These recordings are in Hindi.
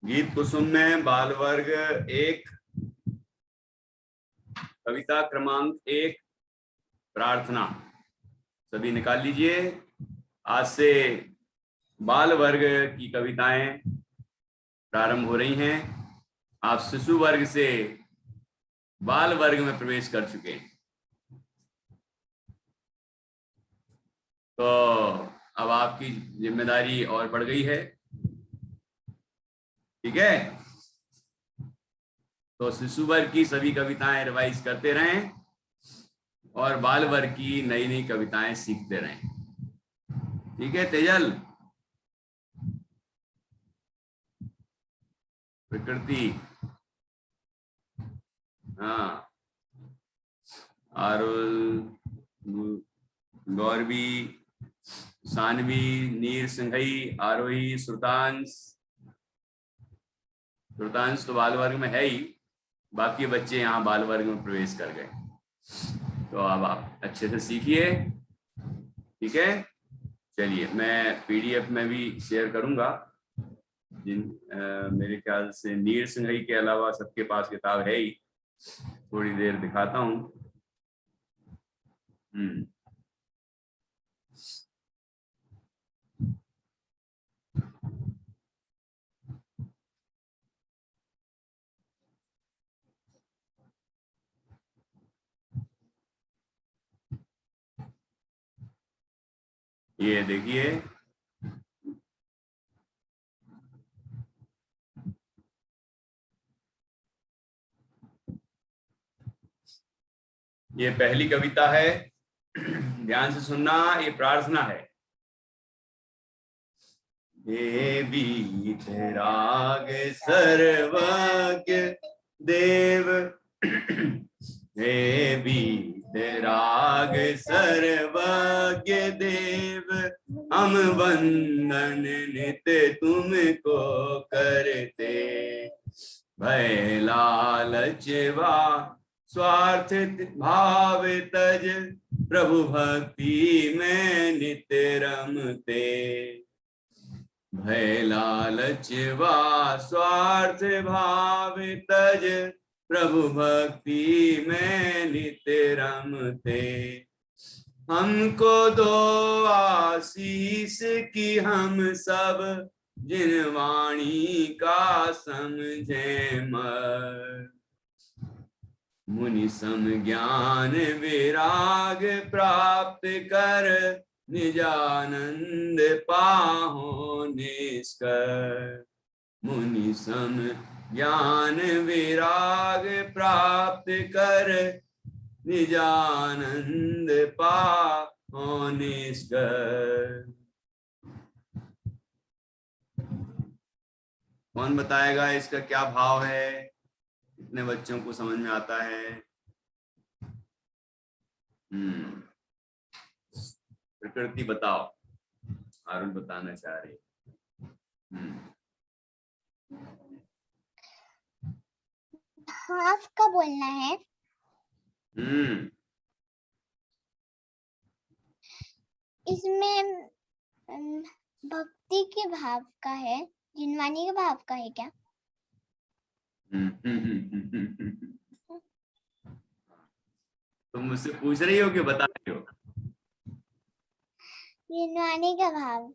गीत कुसुम में बाल वर्ग 1, कविता क्रमांक 1, प्रार्थना। सभी निकाल लीजिए। आज से बाल वर्ग की कविताएं प्रारंभ हो रही हैं। आप शिशु वर्ग से बाल वर्ग में प्रवेश कर चुके हैं, तो अब आपकी जिम्मेदारी और बढ़ गई है। ठीक है, तो शिशु वर्ग की सभी कविताएं रिवाइज करते रहें और बाल वर्ग की नई नई कविताएं सीखते रहें। ठीक है तेजल? प्रकृति, हाँ, आरुल, गौरवी, सानवी, नीर सिंघई, आरोही, श्रुतांश तो बाल वर्ग में है ही, बाकी बच्चे यहाँ बाल वर्ग में प्रवेश कर गए। तो अब आप अच्छे से सीखिए। ठीक है, चलिए मैं पीडीएफ में भी शेयर करूंगा। मेरे ख्याल से नीर सिंघई के अलावा सबके पास किताब है ही। थोड़ी देर दिखाता हूँ। ये देखिए, ये पहली कविता है, ध्यान से सुनना। ये प्रार्थना है। देवी राग सर्वज्ञ देव, देवी राग सर्वज्ञ देव, हम वंदन नित्य तुमको करते। भय लालचवा स्वार्थ भाव तज, प्रभु भक्ति में नित्य रमते। भय लालचवा स्वार्थ भाव तज, प्रभु भक्ति में नित्य रमते। हमको दो आशीष की हम सब, जिन वाणी का समझे मर। मुनि सम ज्ञान विराग प्राप्त कर, निजानंद पाहो निष्कर। मुनि सम ज्ञान विराग प्राप्त कर, निजानंद पाहो निष्कर। कौन बताएगा इसका क्या भाव है? कितने बच्चों को समझ में आता है? प्रकृति बताओ। अरुण बताना चाह रही। भाव का बोलना है। इसमें भक्ति के भाव का है, जिनवानी के भाव का है क्या? तुम मुझसे पूछ रही हो कि बता रही हो? जिनवानी का भाव।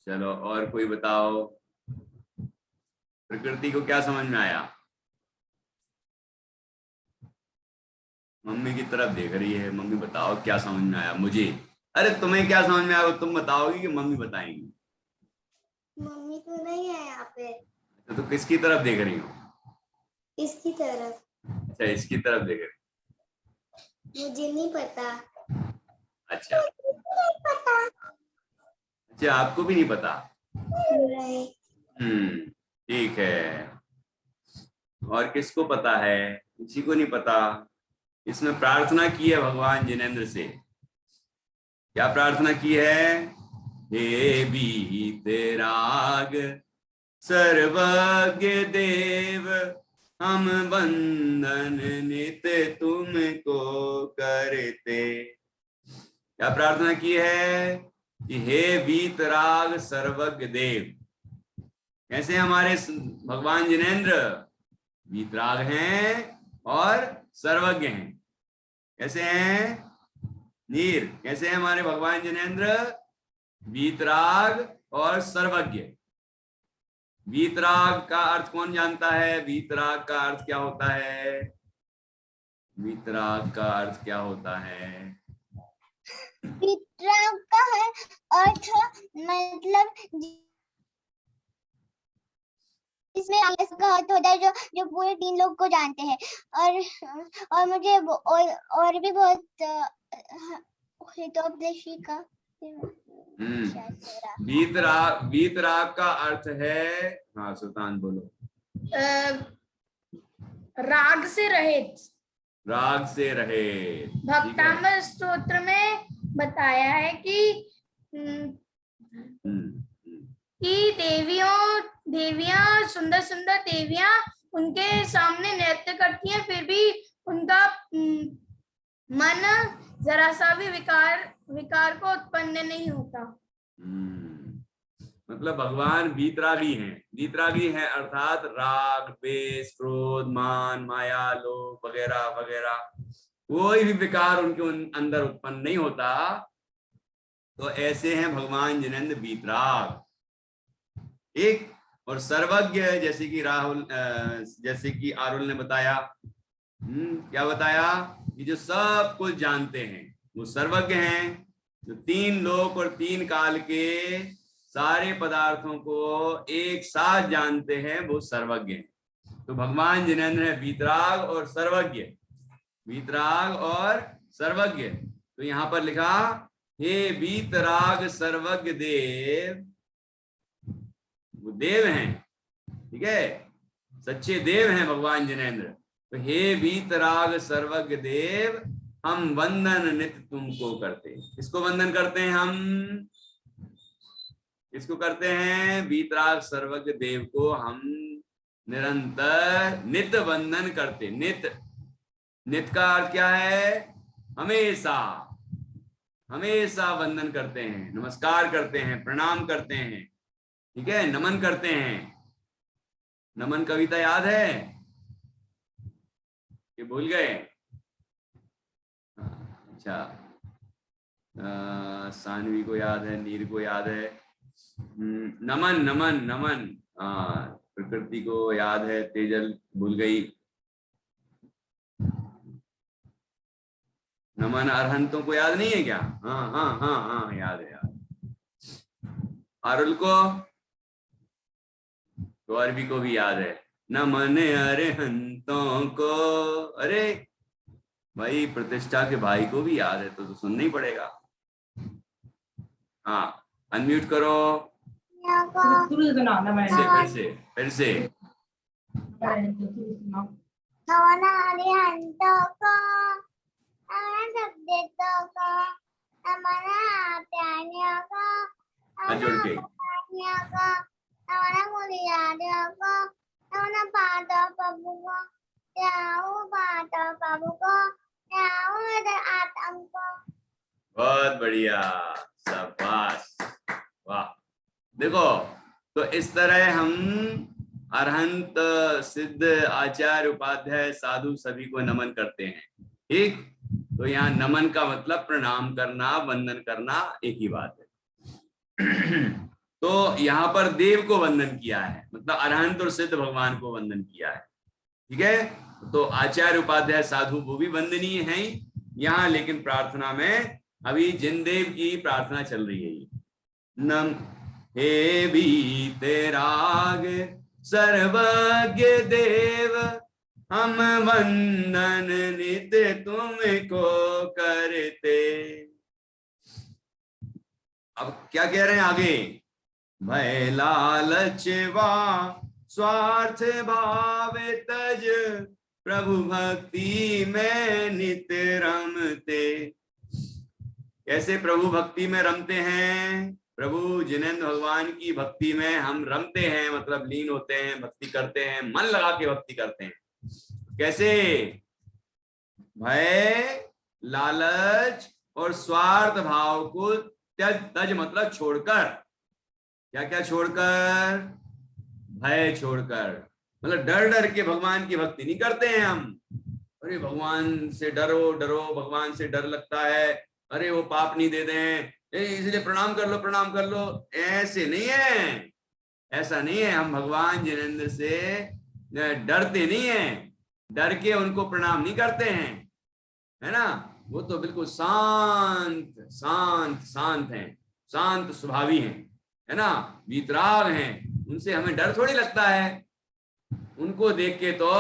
चलो और कोई बताओ। प्रकृति को क्या समझ में आया? मम्मी की तरफ देख रही है। मम्मी बताओ क्या समझ में आया मुझे? अरे तुम्हें क्या समझ में आया तुम बताओगी कि मम्मी बताएंगी? मम्मी तो नहीं है यहाँ पे। तो किसकी तरफ देख रही हो? इसकी तरफ। अच्छा, इसकी तरफ देख रही। मुझे नहीं पता। अच्छा, नहीं पता। अच्छा, आपको भी नहीं पता? नहीं। ठीक है। और किसको पता है? किसी को नहीं पता। इसमें प्रार्थना की है भगवान जिनेंद्र से। क्या प्रार्थना की है? हे वीतराग सर्वज्ञ देव, हम वंदन नित्य तुमको करते। क्या प्रार्थना की है? कि हे वीतराग सर्वज्ञ देव, कैसे हमारे भगवान जिनेंद्र? वीतराग हैं और सर्वज्ञ हैं। कैसे हैं नीर? कैसे हैं हमारे भगवान जिनेंद्र? वीतराग और सर्वज्ञ। वीतराग का अर्थ कौन जानता है? वीतराग का अर्थ क्या होता है? वीतराग का अर्थ क्या होता है? वीतराग का है अर्थ मतलब इसमें का अर्थ होता है जो पूरे 3 लोग को जानते हैं। और मुझे और भी बहुत हितोपदेशी का वीतराग का अर्थ है, हाँ सुल्तान बोलो। राग से रहित। राग से रहित। भक्तामृत स्तोत्र में बताया है कि देवियां सुंदर सुंदर देवियां उनके सामने नृत्य करती हैं, फिर भी उनका मन जरा सा भी विकार को उत्पन्न नहीं होता। मतलब भगवान वीतरागी हैं। वीतरागी हैं अर्थात राग, द्वेष, क्रोध, मान, माया, लोभ वगैरह वगैरह कोई भी विकार उनके अंदर उत्पन्न नहीं होता। तो ऐसे हैं भगवान जिनेंद्र वीतराग। एक और सर्वज्ञ, जैसे कि आरुल ने बताया। क्या बताया? कि जो सब कुछ जानते हैं वो सर्वज्ञ हैं। जो 3 लोक और 3 काल के सारे पदार्थों को एक साथ जानते हैं वो सर्वज्ञ हैं। तो भगवान जिनेंद्र है वीतराग और सर्वज्ञ। वीतराग और सर्वज्ञ। तो यहाँ पर लिखा, हे वीतराग सर्वज्ञ देव। वो देव हैं, ठीक है, सच्चे देव हैं भगवान जिनेंद्र। तो हे वीतराग सर्वज्ञ देव, हम वंदन नित्य तुमको करते। किसको वंदन करते हैं हम? किसको करते हैं? वीतराग सर्वज्ञ देव को हम निरंतर नित्य वंदन करते। नित्य का अर्थ क्या है? हमेशा हमेशा वंदन करते हैं, नमस्कार करते हैं, प्रणाम करते हैं, ठीक है, नमन करते हैं। नमन कविता याद है कि भूल गए? अच्छा, सानवी को याद है, नीर को याद है। नमन नमन नमन, प्रकृति को याद है, तेजल भूल गई। नमन अरहंतों को याद नहीं है क्या? हाँ हाँ हाँ हाँ, याद है याद। आरुल को, गौरवी को भी याद है। नमन अरहंतों को। अरे भाई, प्रतिष्ठा के भाई को भी याद है तो सुनना ही पड़ेगा। हाँ, अनम्यूट करो। फिर से जोड़ के बहुत बढ़िया, शाबाश, वाह। देखो, तो इस तरह हम अरहंत, सिद्ध, आचार्य, उपाध्याय, साधु सभी को नमन करते हैं। ठीक, तो यहाँ नमन का मतलब प्रणाम करना, वंदन करना, एक ही बात है। तो यहाँ पर देव को वंदन किया है, मतलब अरहंत और सिद्ध भगवान को वंदन किया है, ठीक है। तो आचार्य, उपाध्याय, साधु वो भी वंदनीय हैं यहाँ, लेकिन प्रार्थना में अभी जिनदेव की प्रार्थना चल रही है। नम हे वीतराग सर्वज्ञ देव, हम वंदन नित्य तुमको करते। अब क्या कह रहे हैं आगे? भय लालच वा स्वार्थ भाव तज, प्रभु भक्ति में नित्य रमते। कैसे प्रभु भक्ति में रमते हैं? प्रभु जिनेंद्र भगवान की भक्ति में हम रमते हैं, मतलब लीन होते हैं, भक्ति करते हैं, मन लगा के भक्ति करते हैं। कैसे? भय, लालच और स्वार्थ भाव को तज मतलब छोड़कर। क्या क्या छोड़कर? भय छोड़कर, मतलब डर डर के भगवान की भक्ति नहीं करते हैं हम। अरे भगवान से डरो डरो, भगवान से डर लगता है, अरे वो पाप नहीं दे दें इसलिए प्रणाम कर लो प्रणाम कर लो, ऐसे नहीं है, ऐसा नहीं है। हम भगवान जिनेंद्र से डरते नहीं है, डर के उनको प्रणाम नहीं करते हैं, है ना। वो तो बिल्कुल शांत शांत शांत हैं, शांत स्वभावी हैं, है ना, वीतराग हैं, उनसे हमें डर थोड़ी लगता है। उनको देख के तो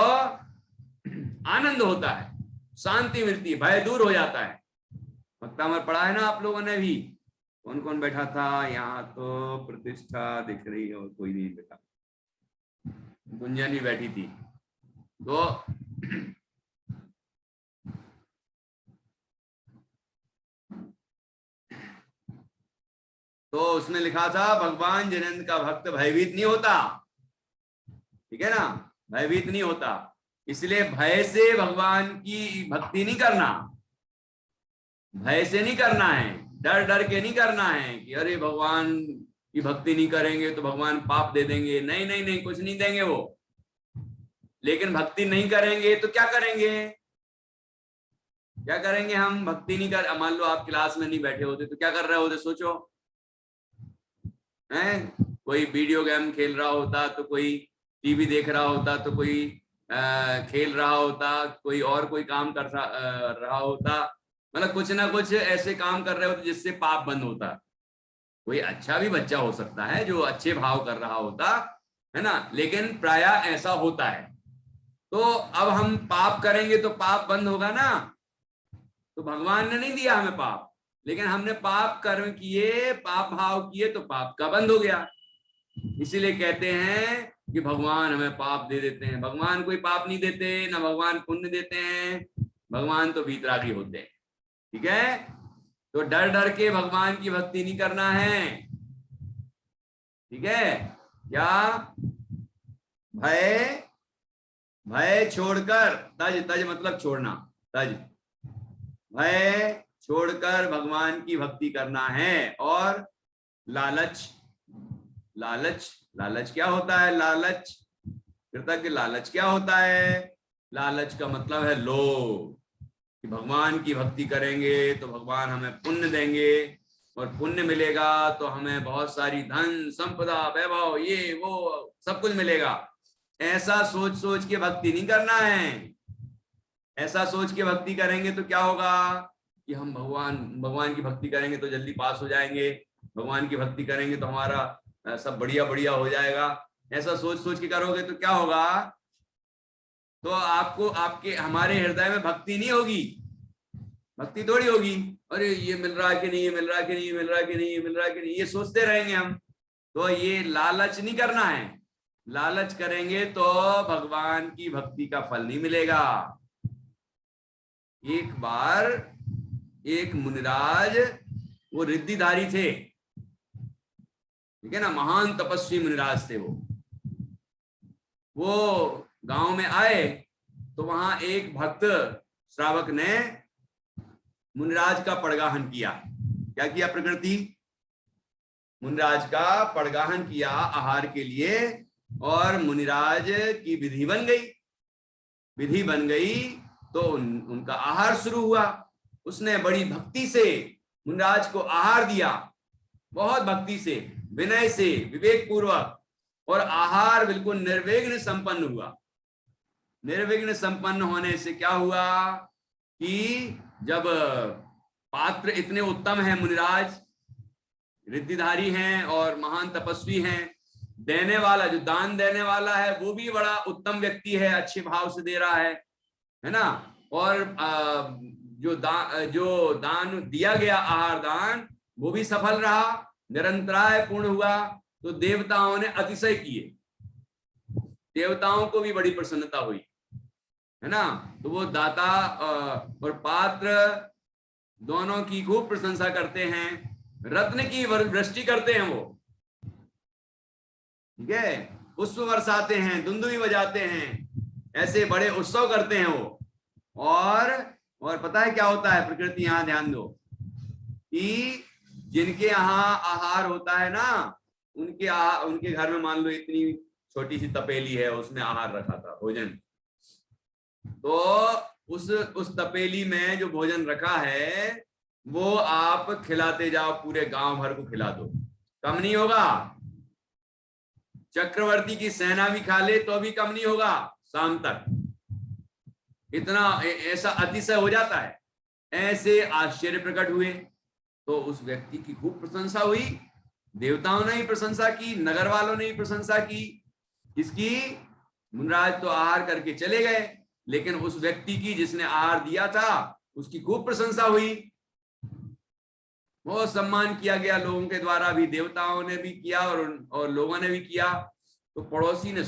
आनंद होता है, शांति मिलती है, भय दूर हो जाता है। भक्तामृत पढ़ा है ना आप लोगों ने भी। कौन कौन बैठा था यहाँ? तो प्रतिष्ठा दिख रही है और कोई नहीं बैठा, गुंजन भी बैठी थी। तो उसमें लिखा था भगवान जिनेंद्र का भक्त भयभीत नहीं होता, ठीक है ना, भयभीत नहीं होता। इसलिए भय से भगवान की भक्ति नहीं करना, भय से नहीं करना है, डर डर के नहीं करना है कि अरे भगवान की भक्ति नहीं करेंगे तो भगवान पाप दे देंगे। नहीं नहीं नहीं, कुछ नहीं देंगे वो। लेकिन भक्ति नहीं करेंगे तो क्या करेंगे, क्या करेंगे हम? भक्ति नहीं कर, मान लो आप क्लास में नहीं बैठे होते तो क्या कर रहे होते? सोचो, हैं? कोई वीडियो गेम खेल रहा होता, तो कोई टीवी देख रहा होता, तो कोई खेल रहा होता, कोई और कोई काम कर रहा होता, मतलब कुछ ना कुछ ऐसे काम कर रहे होते जिससे पाप बंद होता। कोई अच्छा भी बच्चा हो सकता है जो अच्छे भाव कर रहा होता है ना, लेकिन प्रायः ऐसा होता है। तो अब हम पाप करेंगे तो पाप बंद होगा ना। तो भगवान ने नहीं दिया हमें पाप, लेकिन हमने पाप कर्म किए, पाप भाव किए तो पाप का बंद हो गया। इसीलिए कहते हैं कि भगवान हमें पाप दे देते हैं। भगवान कोई पाप नहीं देते, ना भगवान पुण्य देते हैं, भगवान तो वीतरागी होते हैं, ठीक है। तो डर डर के भगवान की भक्ति नहीं करना है, ठीक है। क्या? भय, भय छोड़कर, तज, तज मतलब छोड़ना, तज, भय छोड़कर भगवान की भक्ति करना है। और लालच, लालच, लालच क्या होता है? लालच, कृतज्ञ, लालच क्या होता है? लालच का मतलब है लोभ, कि भगवान की भक्ति करेंगे तो भगवान हमें पुण्य देंगे, और पुण्य मिलेगा तो हमें बहुत सारी धन संपदा वैभव ये वो सब कुछ मिलेगा। ऐसा सोच सोच के भक्ति नहीं करना है। ऐसा सोच के भक्ति करेंगे तो क्या होगा कि हम भगवान की भक्ति करेंगे तो जल्दी पास हो जाएंगे, भगवान की भक्ति करेंगे तो हमारा सब बढ़िया बढ़िया हो जाएगा। ऐसा सोच सोच के करोगे तो क्या होगा? तो आपको आपके हमारे हृदय में भक्ति नहीं होगी, भक्ति थोड़ी होगी। अरे ये मिल रहा है कि नहीं, ये मिल रहा है कि नहीं, ये मिल रहा है कि नहीं, ये मिल रहा है कि नहीं, ये सोचते रहेंगे हम। तो ये लालच नहीं करना है। लालच करेंगे तो भगवान की भक्ति का फल नहीं मिलेगा। एक बार एक मुनिराज, वो रिद्धिधारी थे, ठीक है ना, महान तपस्वी मुनिराज थे। वो गांव में आए तो वहां एक भक्त श्रावक ने मुनिराज का पड़गाहन किया। क्या किया? प्रकृति मुनिराज का पड़गाहन किया आहार के लिए, और मुनिराज की विधि बन गई। विधि बन गई तो उनका आहार शुरू हुआ। उसने बड़ी भक्ति से मुनिराज को आहार दिया, बहुत भक्ति से, विनय से, विवेक पूर्वक, और आहार बिल्कुल निर्विघ्न संपन्न हुआ। निर्विघ्न संपन्न होने से क्या हुआ कि जब पात्र इतने उत्तम हैं, मुनिराज रिद्धिधारी हैं और महान तपस्वी हैं, देने वाला, जो दान देने वाला है वो भी बड़ा उत्तम व्यक्ति है, अच्छे भाव से दे रहा है ना, और जो दान दिया गया आहार दान वो भी सफल रहा, निरंतराय पूर्ण हुआ। तो देवताओं ने अतिशय किए, देवताओं को भी बड़ी प्रसन्नता हुई, है ना। तो वो दाता और पात्र दोनों की खूब प्रशंसा करते हैं, रत्न की वृष्टि करते हैं वो, ठीक है, पुष्प बरसाते हैं, दुंदुभी बजाते हैं, ऐसे बड़े उत्सव करते हैं वो। और पता है क्या होता है? प्रकृति, यहां ध्यान दो कि जिनके यहाँ आहार होता है ना, उनके घर में मान लो इतनी छोटी सी तपेली है, उसमें आहार रखा था, भोजन। तो उस तपेली में जो भोजन रखा है वो आप खिलाते जाओ, पूरे गांव भर को खिला दो, कम नहीं होगा। चक्रवर्ती की सेना भी खा ले तो भी कम नहीं होगा शाम तक। इतना ऐसा अतिशय हो जाता है। ऐसे आश्चर्य प्रकट हुए तो उस व्यक्ति की खूब प्रशंसा हुई। देवताओं ने ही प्रशंसा की, नगर वालों ने ही प्रशंसा की। किसकी? मुनिराज तो आहार करके चले गए, लेकिन उस व्यक्ति की जिसने आहार दिया था उसकी खूब प्रशंसा हुई, बहुत सम्मान किया गया लोगों के द्वारा भी, देवताओं ने भी किया और लोगों ने भी किया। तो पड़ोसी ने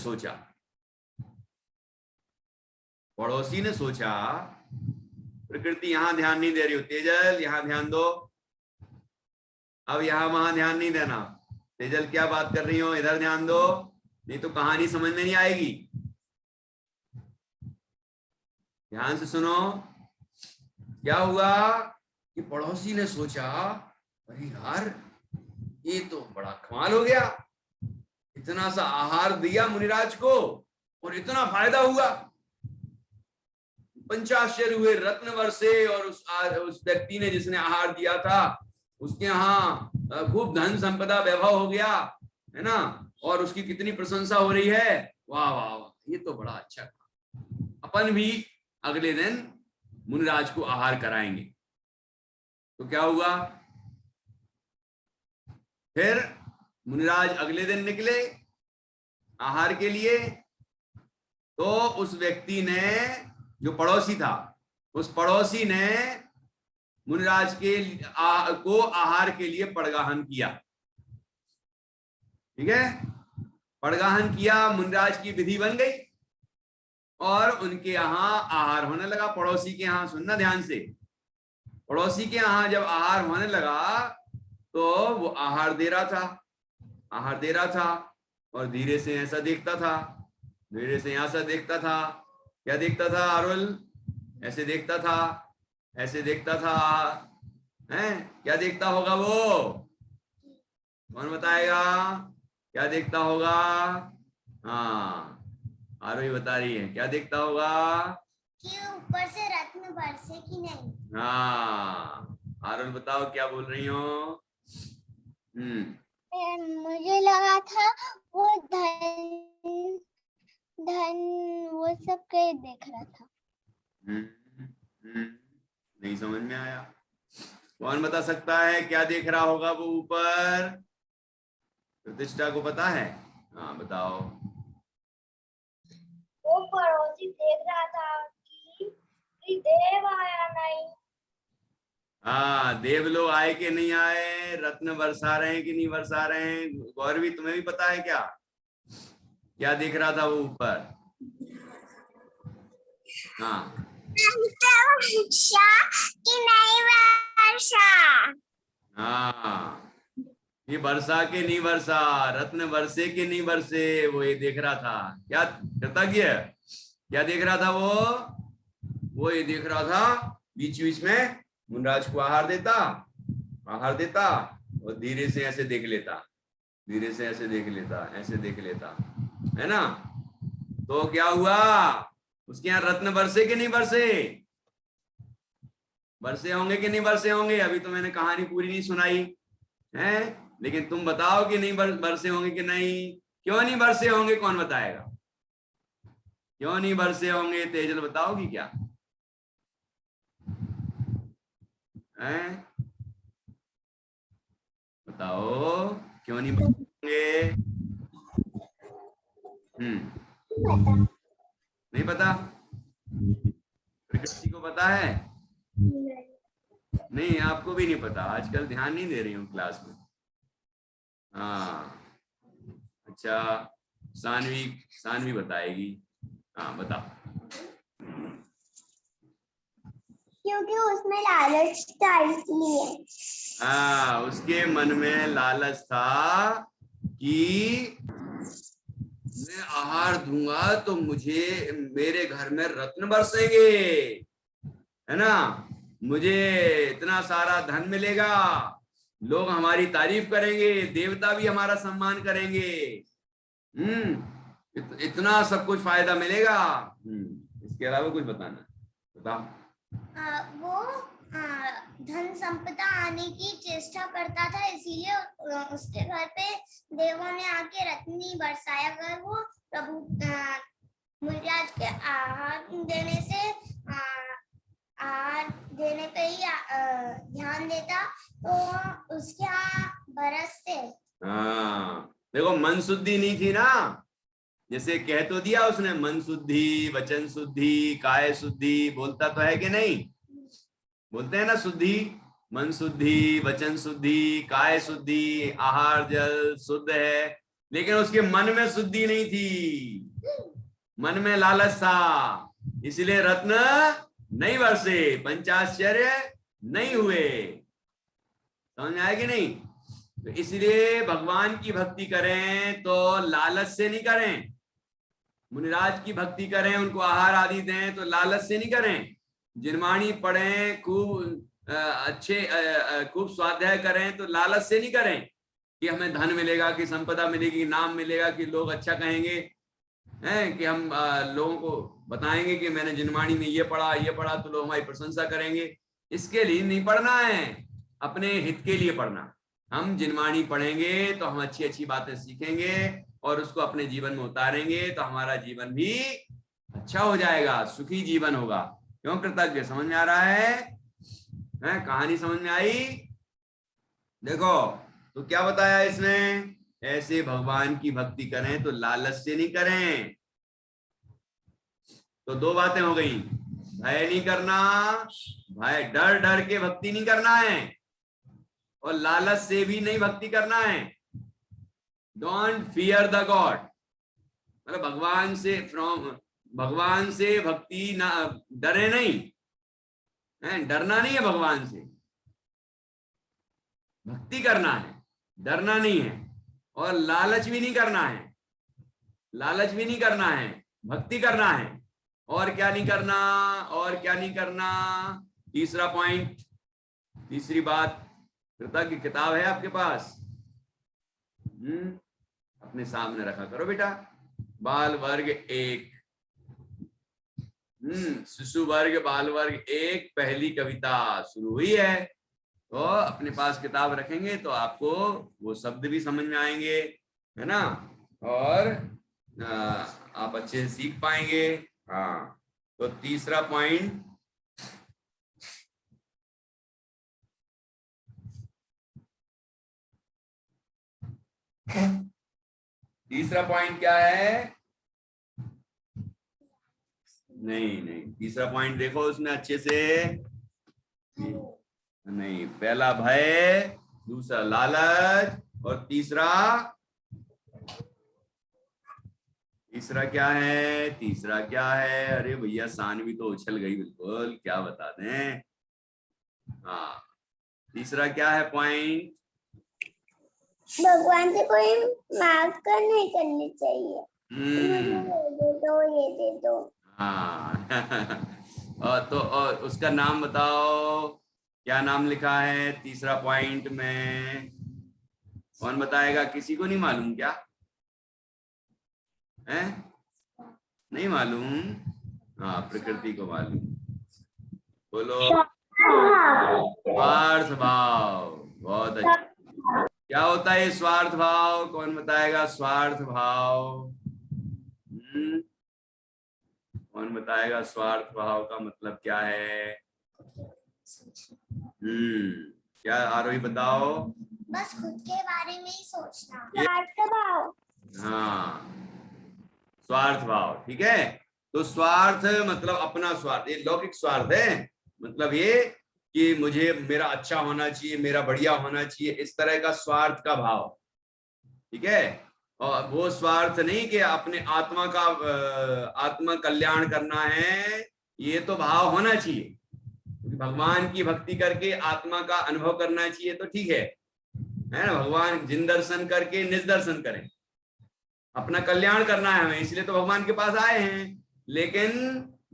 सोचा, प्रकृति यहां ध्यान नहीं दे रही हो, तेजल यहां ध्यान दो, अब यहां वहां ध्यान नहीं देना। तेजल क्या बात कर रही हो, इधर ध्यान दो, नहीं तो कहानी समझ में नहीं आएगी। ध्यान से सुनो। क्या हुआ कि पड़ोसी ने सोचा, अरे यार ये तो बड़ा कमाल हो गया, इतना सा आहार दिया मुनिराज को और इतना फायदा हुआ। पंचाश्चर्य हुए, रत्न वर्षे, और उस व्यक्ति ने जिसने आहार दिया था उसके यहाँ खूब धन संपदा वैभव हो गया, है ना, और उसकी कितनी प्रशंसा हो रही है। वाह वाह वाह, ये तो बड़ा अच्छा। अपन भी अगले दिन मुनिराज को आहार कराएंगे। तो क्या हुआ, फिर मुनिराज अगले दिन निकले आहार के लिए। तो उस व्यक्ति ने, जो पड़ोसी था, उस पड़ोसी ने मुनिराज को आहार के लिए पड़गाहन किया। ठीक है, पड़गाहन किया, मुनिराज की विधि बन गई और उनके यहाँ आहार होने लगा। पड़ोसी के यहाँ, सुनना ध्यान से, पड़ोसी के यहाँ जब आहार होने लगा तो वो आहार दे रहा था और धीरे से ऐसा देखता था, धीरे से ऐसा देखता था। क्या देखता था अरुल? ऐसे देखता था, हैं? क्या देखता होगा वो? कौन बताएगा क्या देखता होगा? हाँ, आरोही बता रही है, क्या देखता होगा कि ऊपर से रत्न बरसे कि नहीं। हाँ, आरुल बताओ क्या बोल रही हो? मुझे लगा था वो धन वो सब के देख रहा था। नहीं समझ में आया। कौन बता सकता है क्या देख रहा होगा वो ऊपर? प्रतिष्ठा को पता है? हाँ बताओ। वो पड़ोसी देख रहा था कि देव आया नहीं। हाँ, देव लोग आए कि नहीं आए, रत्न बरसा रहे हैं कि नहीं बरसा रहे हैं। गौरवी तुम्हें भी पता है क्या? क्या देख रहा था वो ऊपर? हाँ, वर्षा कि नहीं वर्षा। हाँ, ये वर्षा के नहीं वर्षा, रत्न बरसे के नहीं बरसे, वो ये देख रहा था। क्या कृतज्ञ, क्या देख रहा था वो ये देख रहा था, बीच बीच में मुनिराज को आहार देता और धीरे से ऐसे देख लेता, ऐसे देख लेता, है ना। तो क्या हुआ, उसके यहाँ रत्न बरसे कि नहीं बरसे? बरसे होंगे कि नहीं बरसे होंगे? अभी तो मैंने कहानी पूरी नहीं सुनाई है, लेकिन तुम बताओ कि नहीं बरसे होंगे कि नहीं? क्यों नहीं बरसे होंगे? कौन बताएगा क्यों नहीं बरसे होंगे? तेजल बताओगी क्या? हैं? बताओ क्यों नहीं बरसेंगे? नहीं पता? प्रकृति को पता है? नहीं, आपको भी नहीं पता, आजकल ध्यान नहीं दे रही हूँ क्लास में। हाँ अच्छा, सानवी बताएगी। हाँ बताओ। क्योंकि उसमें लालच था इसलिए। हाँ, उसके मन में लालच था कि मैं आहार दूंगा तो मेरे घर में रत्न बरसेंगे, है ना, मुझे इतना सारा धन मिलेगा, लोग हमारी तारीफ करेंगे, देवता भी हमारा सम्मान करेंगे। इतना सब कुछ फायदा मिलेगा। इसके अलावा कुछ बताना, बताओ। वो धन संपदा आने की चेष्टा करता था, इसीलिए उसके घर पे देवों ने आके रत्नी बरसाया। अगर वो प्रभु मुनिराज के आहार देने से आहार देने पे ही ध्यान देता तो उसके यहाँ बरसते। हाँ देखो, मन शुद्धि नहीं थी ना, जैसे कह तो दिया उसने, मन शुद्धि, वचन शुद्धि, काय शुद्धि, बोलता तो है कि नहीं? बोलते हैं ना शुद्धि, मन शुद्धि, वचन शुद्धि, काय शुद्धि, आहार जल शुद्ध है, लेकिन उसके मन में शुद्धि नहीं थी, मन में लालच था, इसलिए रत्न नहीं बरसे, पंचाश्चर्य नहीं हुए। समझ आया कि नहीं? तो इसलिए भगवान की भक्ति करें तो लालच से नहीं करें, मुनिराज की भक्ति करें, उनको आहार आदि दें तो लालच से नहीं करें, जिनवाणी पढ़ें, खूब खूब स्वाध्याय करें तो लालच से नहीं करें कि हमें धन मिलेगा, कि संपदा मिलेगी, नाम मिलेगा, कि लोग अच्छा कहेंगे, हैं कि हम लोगों को बताएंगे कि मैंने जिनवाणी में ये पढ़ा तो लोग हमारी प्रशंसा करेंगे। इसके लिए नहीं पढ़ना है, अपने हित के लिए पढ़ना। हम जिनवाणी पढ़ेंगे तो हम अच्छी अच्छी बातें सीखेंगे और उसको अपने जीवन में उतारेंगे तो हमारा जीवन भी अच्छा हो जाएगा, सुखी जीवन होगा। क्यों कृतज्ञ? समझ में आ रहा है? कहानी समझ में आई? देखो तो क्या बताया इसमें, ऐसे भगवान की भक्ति करें तो लालच से नहीं करें। तो दो बातें हो गई, भय नहीं करना, भय डर डर के भक्ति नहीं करना है, और लालच से भी नहीं भक्ति करना है। डोंट फियर द गॉड, मतलब भगवान से भक्ति ना, डरे नहीं है, डरना नहीं है, भगवान से भक्ति करना है, डरना नहीं है, और लालच भी नहीं करना है, लालच भी नहीं करना है, भक्ति करना है। और क्या नहीं करना, और क्या नहीं करना? तीसरा पॉइंट, तीसरी बात, कृतज्ञ किताब है आपके पास, अपने सामने रखा करो बेटा। बाल वर्ग 1, शिशु वर्ग, बाल वर्ग 1, पहली कविता शुरू हुई है। तो अपने पास किताब रखेंगे तो आपको वो शब्द भी समझ में आएंगे, है ना, और आप अच्छे से सीख पाएंगे। हाँ, तो तीसरा पॉइंट, तीसरा पॉइंट क्या है? नहीं, तीसरा पॉइंट देखो उसमें अच्छे से, नहीं, पहला भय, दूसरा लालच, और तीसरा क्या है? तीसरा क्या है? अरे भैया सानवी तो उछल गई बिल्कुल, क्या बता दें। हाँ, तीसरा क्या है पॉइंट? भगवान से कोई मांग कर नहीं करनी चाहिए, दे दो, ये दे दो। हाँ और उसका नाम बताओ, क्या नाम लिखा है तीसरा पॉइंट में? कौन बताएगा? किसी को नहीं मालूम क्या है? नहीं मालूम? हाँ, प्रकृति को मालूम। बोलो, स्वार्थ भाव। बहुत अच्छा। क्या होता है स्वार्थ भाव? कौन बताएगा स्वार्थ भाव? कौन बताएगा स्वार्थ भाव का मतलब क्या है? क्या आरोही बताओ? बस खुद के बारे में ही सोचना, स्वार्थ भाव। हाँ, स्वार्थ भाव, ठीक है। तो स्वार्थ मतलब अपना स्वार्थ, ये लौकिक स्वार्थ है, मतलब ये कि मुझे मेरा अच्छा होना चाहिए, मेरा बढ़िया होना चाहिए, इस तरह का स्वार्थ का भाव, ठीक है। और वो स्वार्थ नहीं कि अपने आत्मा का आत्मा कल्याण करना है, ये तो भाव होना चाहिए। भगवान की भक्ति करके आत्मा का अनुभव करना चाहिए तो ठीक है ना, भगवान जिन दर्शन करके निज दर्शन करें, अपना कल्याण करना है हमें, इसलिए तो भगवान के पास आए हैं। लेकिन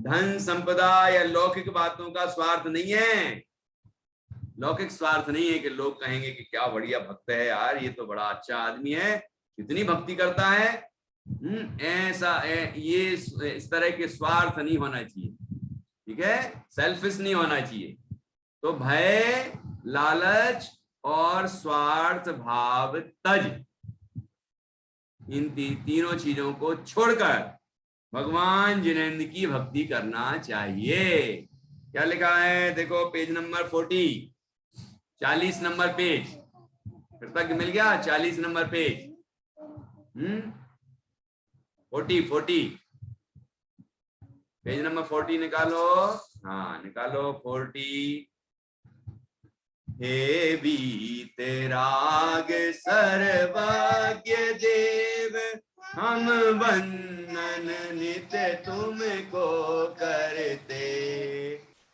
धन संपदा या लौकिक बातों का स्वार्थ नहीं है, लौकिक स्वार्थ नहीं है कि लोग कहेंगे कि क्या बढ़िया भक्त है यार, ये तो बड़ा अच्छा आदमी है, कितनी भक्ति करता है, ये इस तरह के स्वार्थ नहीं होना चाहिए, ठीक है, सेल्फिश नहीं होना चाहिए। तो भय, लालच और स्वार्थ भाव तज, इन तीनों चीजों को छोड़कर भगवान जिनेंद्र की भक्ति करना चाहिए। क्या लिखा है देखो, पेज नंबर 40, 40 नंबर पेज, कृतज्ञ मिल गया, 40 नंबर पेज। 40 पेज नंबर 40 निकालो, हाँ निकालो 40। हे वीतराग सर्वज्ञ देव, हम वंदन नित्य तुमको करते,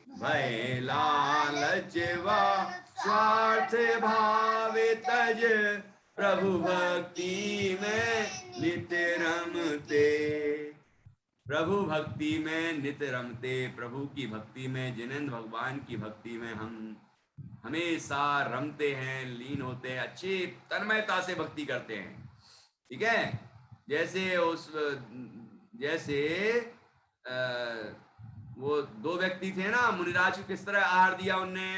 भय लालच व स्वार्थ भाव तज, प्रभु भक्ति में नित्य रमते। प्रभु भक्ति में नित्य रमते, प्रभु की भक्ति में, जिनेंद्र भगवान की भक्ति में हम हमेशा रमते हैं, लीन होते हैं, अच्छी तन्मयता से भक्ति करते हैं, ठीक है। जैसे वो दो व्यक्ति थे ना, मुनिराज को किस तरह आहार दिया उनने,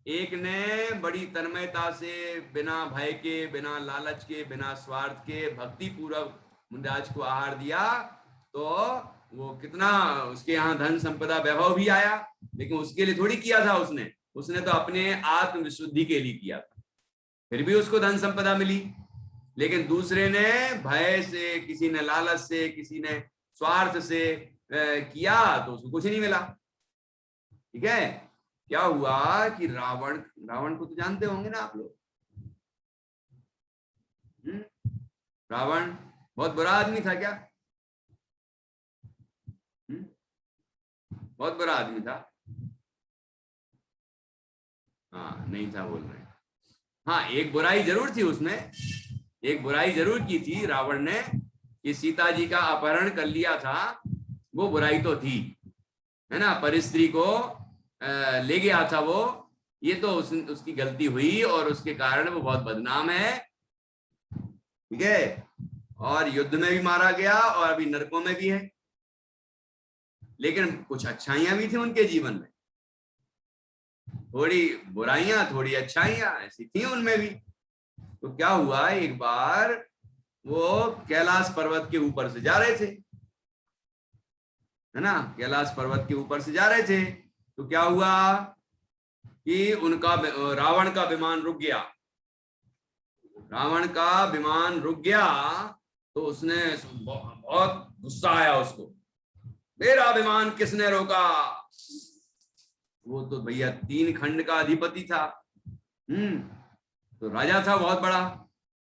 एक ने बड़ी तन्मयता से, बिना भय के, बिना लालच के, बिना स्वार्थ के, भक्ति पूर्वक मुनिराज को आहार दिया, तो वो कितना उसके यहाँ धन संपदा वैभव भी आया, लेकिन उसके लिए थोड़ी किया था उसने तो अपने आत्म विशुद्धि के लिए किया था, फिर भी उसको धन संपदा मिली। लेकिन दूसरे ने भय से, किसी ने लालच से, किसी ने स्वार्थ से किया, तो उसको कुछ नहीं मिला, ठीक है। क्या हुआ कि रावण को तो जानते होंगे ना आप लोग, रावण बहुत बुरा आदमी था क्या? बहुत बुरा आदमी था, हाँ नहीं था बोल रहे, हाँ एक बुराई जरूर थी उसमें, एक बुराई जरूर की थी रावण ने, कि सीता जी का अपहरण कर लिया था, वो बुराई तो थी, है ना, परिस्त्री को ले गया था वो, ये तो उसकी गलती हुई और उसके कारण वो बहुत बदनाम है, ठीक है, और युद्ध में भी मारा गया और अभी नरकों में भी है। लेकिन कुछ अच्छाइयां भी थी उनके जीवन में, थोड़ी बुराइयां थोड़ी अच्छाइयां ऐसी थी उनमें भी। तो क्या हुआ, एक बार वो कैलाश पर्वत के ऊपर से जा रहे थे, है ना, कैलाश पर्वत के ऊपर से जा रहे थे, तो क्या हुआ कि उनका रावण का विमान रुक गया, रावण का विमान रुक गया, तो उसने बहुत गुस्सा आया उसको, मेरा विमान किसने रोका? वो तो भैया 3 खंड का अधिपति था, तो राजा था बहुत बड़ा,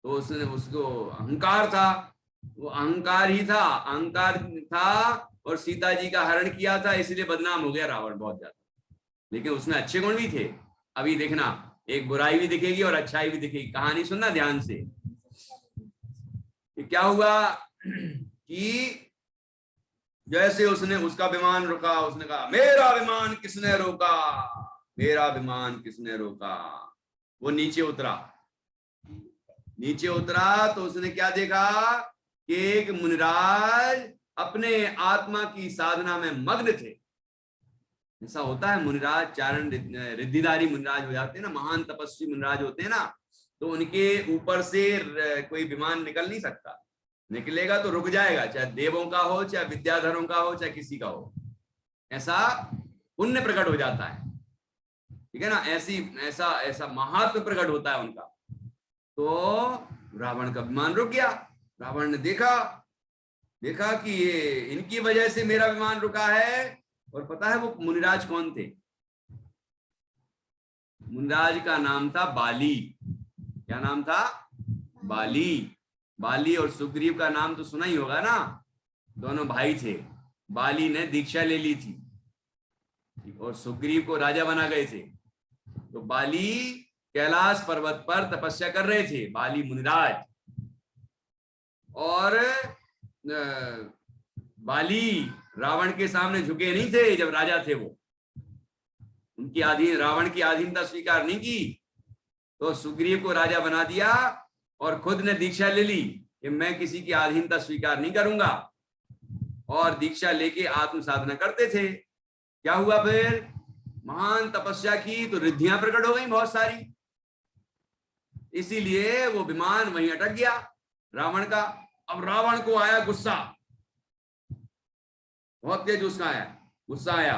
तो उसने, उसको अहंकार था, वो अहंकार था और सीता जी का हरण किया था, इसलिए बदनाम हो गया रावण बहुत ज्यादा। लेकिन उसमें अच्छे गुण भी थे, अभी देखना एक बुराई भी दिखेगी और अच्छाई भी दिखेगी, कहानी सुनना ध्यान से। क्या हुआ कि जैसे उसने, उसका विमान रुका, उसने कहा मेरा विमान किसने रोका, मेरा विमान किसने रोका। वो नीचे उतरा तो उसने क्या देखा कि एक मुनिराज अपने आत्मा की साधना में मग्न थे। ऐसा होता है, मुनिराज चारण रिद्धिधारी मुनिराज हो जाते हैं ना, महान तपस्वी मुनिराज होते हैं ना, तो उनके ऊपर से कोई विमान निकल नहीं सकता, निकलेगा तो रुक जाएगा, चाहे देवों का हो, चाहे विद्याधरों का हो, चाहे किसी का हो, ऐसा पुण्य प्रकट हो जाता है, ठीक है ना, ऐसा महात्म प्रकट होता है उनका। तो रावण का विमान रुक गया, रावण ने देखा कि ये इनकी वजह से मेरा विमान रुका है। और पता है वो मुनिराज कौन थे? मुनिराज का नाम था बाली। क्या नाम था? बाली और सुग्रीव का नाम तो सुना ही होगा ना, दोनों भाई थे। बाली ने दीक्षा ले ली थी और सुग्रीव को राजा बना गए थे। तो बाली कैलाश पर्वत पर तपस्या कर रहे थे, बाली मुनिराज, और बाली रावण के सामने झुके नहीं थे जब राजा थे, वो उनकी रावण की अधीनता स्वीकार नहीं की, तो सुग्रीव को राजा बना दिया और खुद ने दीक्षा ले ली कि कि मैं किसी की अधीनता स्वीकार नहीं करूंगा, और दीक्षा लेके आत्म साधना करते थे। क्या हुआ फिर? महान तपस्या की तो रिद्धियां प्रकट हो गई बहुत सारी, इसीलिए वो विमान वहीं अटक गया रावण का। अब रावण को आया गुस्सा, बहुत तेज गुस्सा आया।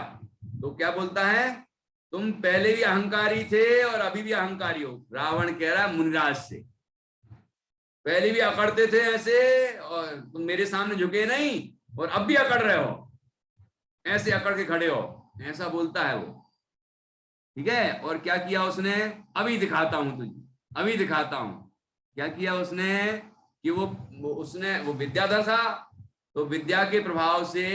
तो क्या बोलता है? तुम पहले भी अहंकारी थे और अभी भी अहंकारी हो। रावण कह रहा है मुनिराज से, पहले भी अकड़ते थे ऐसे और तुम मेरे सामने झुके नहीं, और अब भी अकड़ रहे हो, ऐसे अकड़ के खड़े हो, ऐसा बोलता है वो। ठीक है, और क्या किया उसने? अभी दिखाता हूं तुझे, अभी दिखाता हूं। क्या किया उसने कि वो विद्याधर था, तो विद्या के प्रभाव से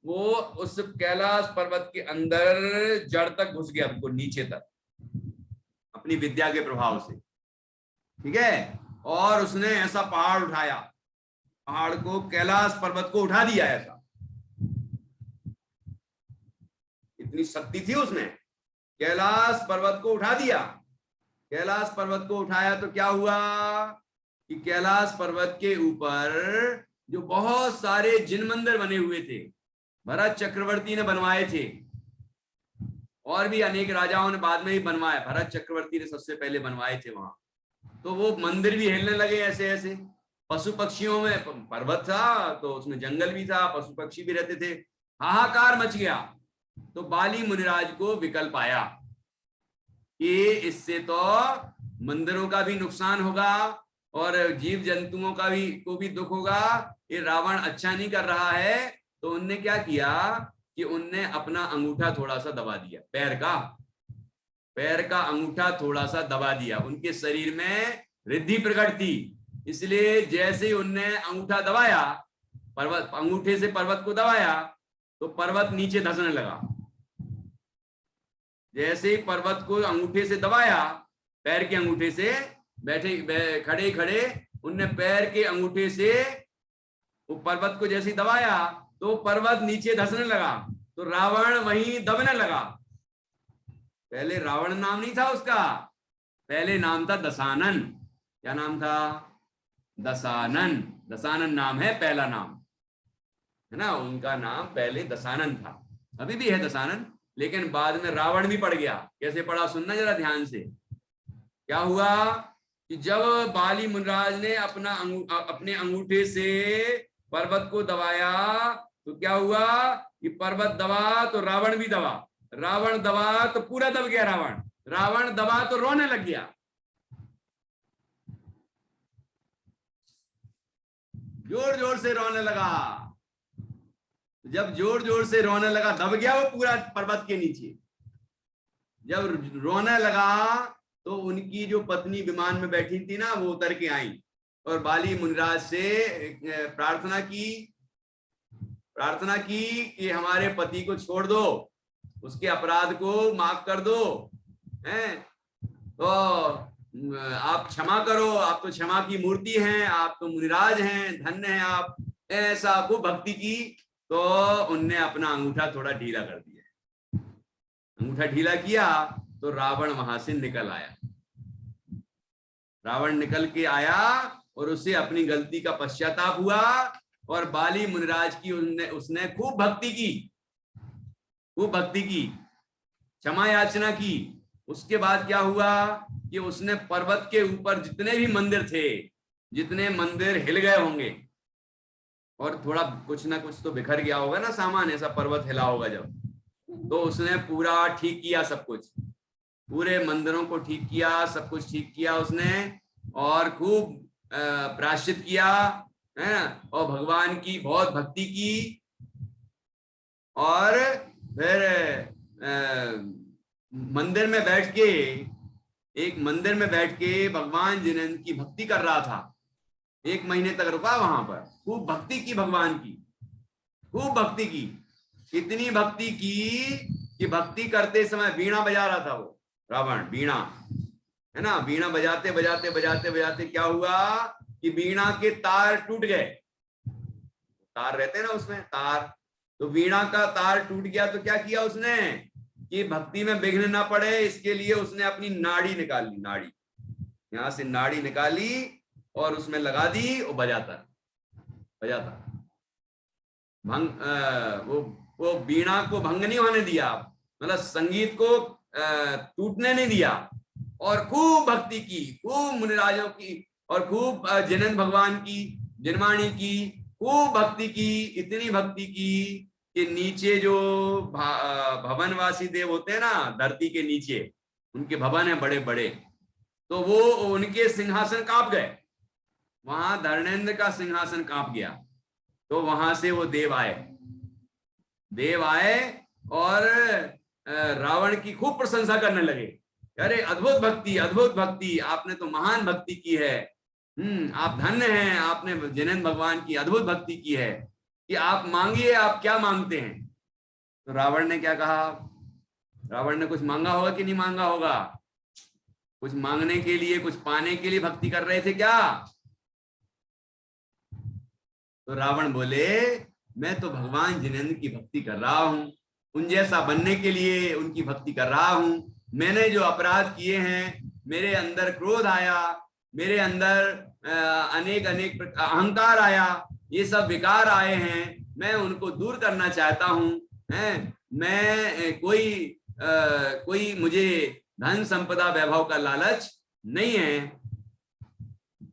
वो उस कैलाश पर्वत के अंदर जड़ तक घुस गया, बिल्कुल नीचे तक, अपनी विद्या के प्रभाव से। ठीक है, और उसने ऐसा पहाड़ उठाया, पहाड़ को, कैलाश पर्वत को उठा दिया ऐसा, इतनी शक्ति थी उसने, कैलाश पर्वत को उठा दिया। कैलाश पर्वत को उठाया तो क्या हुआ कि कैलाश पर्वत के ऊपर जो बहुत सारे जिन मंदिर बने हुए थे, भरत चक्रवर्ती ने बनवाए थे, और भी अनेक राजाओं ने बाद में ही बनवाए, भरत चक्रवर्ती ने सबसे पहले बनवाए थे वहां। तो वो मंदिर भी हिलने लगे ऐसे ऐसे। पशु पक्षियों में पर्वत था तो उसमें जंगल भी था, पशु पक्षी भी रहते थे, हाहाकार मच गया। तो बाली मुनिराज को विकल्प आया कि इससे तो मंदिरों का भी नुकसान होगा और जीव जंतुओं का भी दुख होगा, ये रावण अच्छा नहीं कर रहा है। तो उनने क्या किया कि उनने अपना अंगूठा थोड़ा सा दबा दिया, पैर का अंगूठा थोड़ा सा दबा दिया। उनके शरीर में रिद्धि प्रकट थी, इसलिए जैसे ही उनने अंगूठा दबाया, अंगूठे से पर्वत को दबाया, तो पर्वत नीचे धंसने लगा। जैसे ही पर्वत को अंगूठे से दबाया, पैर के अंगूठे से, खड़े खड़े उनने पैर के अंगूठे से वो पर्वत को जैसे ही दबाया तो पर्वत नीचे धंसने लगा, तो रावण वहीं दबने लगा। पहले रावण नाम नहीं था उसका, पहले नाम था दशानन। क्या नाम था? दशानन। दशानन नाम है, पहला नाम है ना, उनका नाम पहले दशानन था, अभी भी है दशानन, लेकिन बाद में रावण भी पड़ गया। कैसे पड़ा सुनना जरा ध्यान से। क्या हुआ कि जब बाली मुनिराज ने अपने अंगूठे से पर्वत को दबाया, तो क्या हुआ कि पर्वत दबा तो रावण भी दबा, रावण दबा तो पूरा दब गया रावण दबा तो रोने लग गया, जोर जोर से रोने लगा। जब जोर जोर से रोने लगा, दब गया वो पूरा पर्वत के नीचे। जब रोने लगा तो उनकी जो पत्नी विमान में बैठी थी ना, वो उतर के आई और बाली मुनिराज से प्रार्थना की कि हमारे पति को छोड़ दो, उसके अपराध को माफ कर दो, हैं तो आप क्षमा करो, आप तो क्षमा की मूर्ति हैं, आप तो मुनिराज हैं, धन्य हैं आप। ऐसा को भक्ति की तो उनने अपना अंगूठा थोड़ा ढीला कर दिया। अंगूठा ढीला किया तो रावण वहां से निकल आया। रावण निकल के आया और उसे अपनी गलती का पश्चाताप हुआ और बाली मुनिराज की उसने खूब भक्ति की, क्षमा याचना की। उसके बाद क्या हुआ कि उसने पर्वत के ऊपर जितने भी मंदिर थे, जितने मंदिर हिल गए होंगे और थोड़ा कुछ ना कुछ तो बिखर गया होगा ना सामान, ऐसा पर्वत हिला होगा जब, तो उसने पूरा ठीक किया, सब कुछ, पूरे मंदिरों को ठीक किया, सब कुछ ठीक किया उसने, और खूब प्रायश्चित किया है ना, और भगवान की बहुत भक्ति की। और फिर मंदिर में बैठ के भगवान जिनेंद्र की भक्ति कर रहा था। 1 महीने तक रुका वहां पर, खूब भक्ति की, भगवान की खूब भक्ति की, इतनी भक्ति की कि भक्ति करते समय वीणा बजा रहा था वो रावण, वीणा है ना, वीणा बजाते बजाते बजाते बजाते क्या हुआ कि वीणा के तार टूट गए। तार रहते हैं ना उसमें तार, तो वीणा का तार टूट गया। तो क्या किया उसने कि भक्ति में विघ्न ना पड़े, इसके लिए उसने अपनी नाड़ी निकाल ली, नाड़ी, यहां से नाड़ी निकाली और उसमें लगा दी और बजाता बजाता वो बीणा को भंग नहीं होने दिया, मतलब संगीत को टूटने नहीं दिया, और खूब भक्ति की, खूब मुनिराजों की, और खूब जिनेंद्र भगवान की, जिनवाणी की खूब भक्ति की, इतनी भक्ति की कि नीचे जो भवनवासी देव होते हैं ना, धरती के नीचे उनके भवन है बड़े बड़े, तो वो उनके सिंहासन कांप गए, वहां धर्मेंद्र का सिंहासन कांप गया। तो वहां से वो देव आए और रावण की खूब प्रशंसा करने लगे, अरे अद्भुत भक्ति, आपने तो महान भक्ति की है, आप धन्य हैं, आपने जिनेंद्र भगवान की अद्भुत भक्ति की है, कि आप मांगिए, आप क्या मांगते हैं। तो रावण ने क्या कहा, रावण ने कुछ मांगा होगा कि नहीं मांगा होगा, कुछ मांगने के लिए, कुछ पाने के लिए भक्ति कर रहे थे क्या। तो रावण बोले, मैं तो भगवान जिनेंद्र की भक्ति कर रहा हूं, उन जैसा बनने के लिए उनकी भक्ति कर रहा हूं। मैंने जो अपराध किए हैं, मेरे अंदर क्रोध आया, मेरे अंदर अनेक अहंकार आया, ये सब विकार आए हैं, मैं उनको दूर करना चाहता हूं। मैं कोई मुझे धन संपदा वैभव का लालच नहीं है।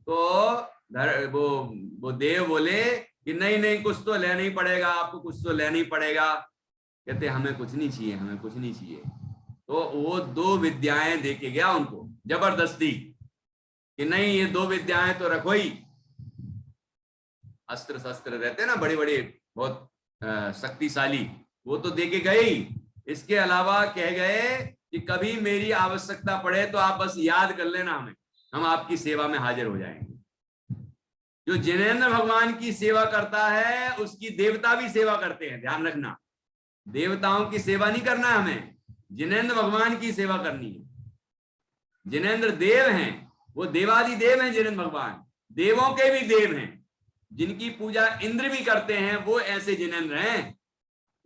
तो वो देव बोले कि नहीं, कुछ तो लेना ही पड़ेगा, आपको कुछ तो लेना ही पड़ेगा। कहते हमें कुछ नहीं चाहिए, हमें कुछ नहीं चाहिए। तो वो 2 विद्याएं दे के गया उनको जबरदस्ती, कि नहीं ये 2 विद्याएं तो रखो ही। अस्त्र शस्त्र रहते हैं ना बड़े बड़े, बहुत शक्तिशाली, वो तो दे के गए ही। इसके अलावा कह गए कि कभी मेरी आवश्यकता पड़े तो आप बस याद कर लेना हमें, हम आपकी सेवा में हाजिर हो जाएंगे। जो जिनेंद्र भगवान की सेवा करता है उसकी देवता भी सेवा करते हैं, ध्यान रखना। देवताओं की सेवा नहीं करना है हमें, जिनेंद्र भगवान की सेवा करनी है। जिनेंद्र देव हैं, वो देवादि देव हैं जिनेंद्र भगवान, देवों के भी देव हैं, जिनकी पूजा इंद्र भी करते हैं, वो ऐसे जिनेंद्र हैं।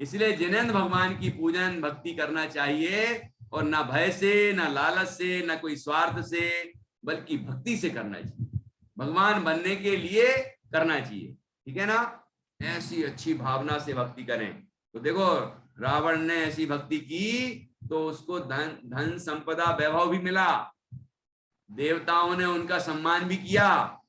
इसलिए जिनेंद्र भगवान की पूजन भक्ति करना चाहिए, और ना भय से, ना लालच से, ना कोई स्वार्थ से, बल्कि भक्ति से करना चाहिए, भगवान बनने के लिए करना चाहिए, ठीक है ना। ऐसी अच्छी भावना से भक्ति करें। तो देखो रावण ने ऐसी भक्ति की तो उसको धन संपदा वैभव भी मिला, देवताओं ने उनका सम्मान भी किया,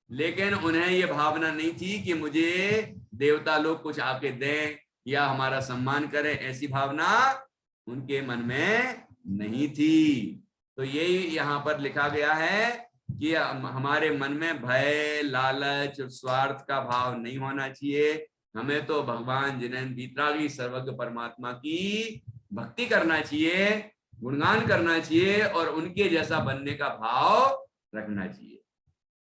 लेकिन उन्हें ये भावना नहीं थी कि मुझे देवता लोग कुछ आके दें या हमारा सम्मान करें, ऐसी भावना उनके मन में नहीं थी। तो यही यहाँ पर लिखा गया है कि हमारे मन में भय, लालच और स्वार्थ का भाव नहीं होना चाहिए। हमें तो भगवान जिनेंद्र वीतरागी सर्वज्ञ परमात्मा की भक्ति करना चाहिए, गुणगान करना चाहिए, और उनके जैसा बनने का भाव रखना चाहिए,